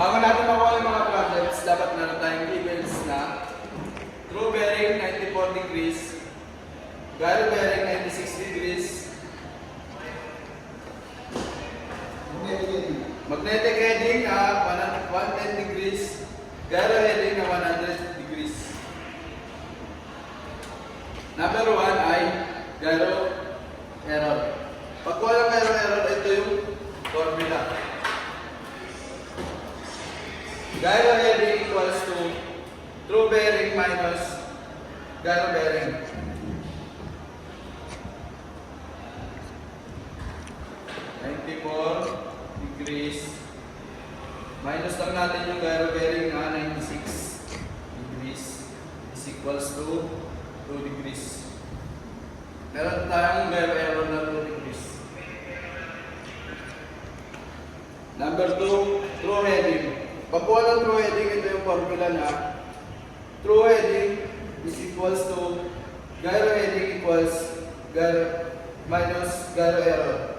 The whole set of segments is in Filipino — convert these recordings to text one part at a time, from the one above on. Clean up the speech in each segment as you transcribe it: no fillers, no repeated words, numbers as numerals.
Bago natin makuha yung mga problems, dapat meron tayong givens na true bearing 94 degrees, gyro bearing 96 degrees, magnetic heading na 110 degrees, gyro heading na 100 degrees. Number 1 ay gyro error. Pag walang gyro error, ito yung formula. Gyro heading equals to true bearing minus gyro bearing. Degrees. Minus lang natin yung gyro bearing na 96 degrees is equals to 2 degrees. Meron tayong gyro error na 2 degrees. Number 2, true heading. Pag walang true heading, ito yung formula na true heading is equals to gyro heading equals gyro minus gyro error.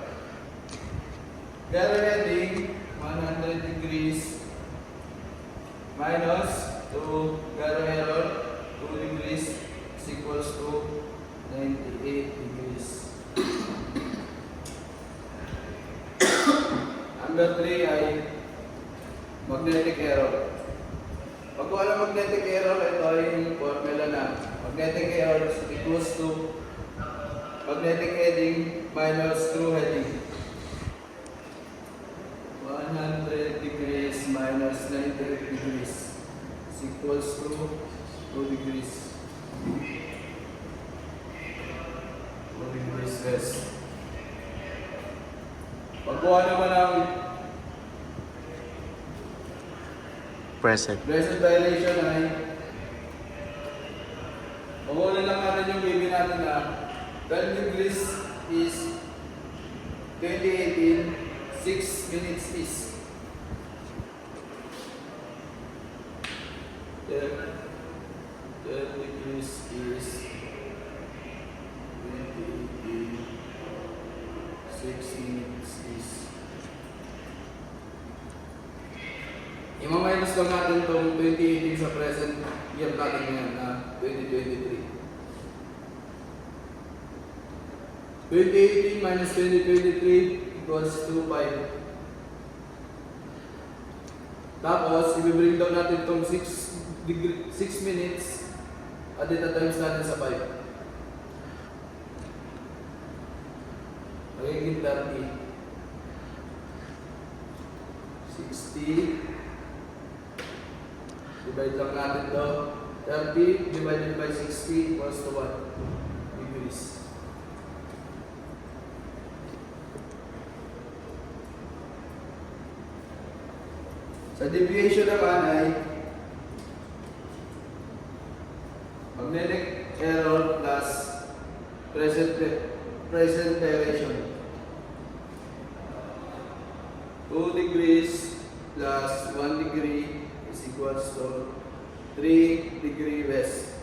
Gyro heading 100 degrees minus 2 gyro error 2 degrees is equals to 98 degrees. Number 3 ay magnetic error. Pag wala magnetic error, ito ay yung formula na magnetic error is equals to magnetic heading minus true heading. 100 degrees minus 98 degrees is equals to 2 degrees. 2 degrees west. Pagkuha naman ng present dilation ay magulan lang natin yung baby natin na 12 degrees is 2018, 6 minutes is 12 degrees is 2018, 6 minutes is i-minus lang natin itong 2018 sa present year natin ngayon na 2023. 2018 minus 2023 equals to 5. Tapos, i-bring down natin itong 6 minutes at dito times natin sa 5. Magiging 30. 60. Divide lang natin ito. 30 divided by 60 equals to 1 degrees. Sa deviation naman ay magnetic error plus present direction. 2 degrees plus 1 degree is equals to 3 degree west.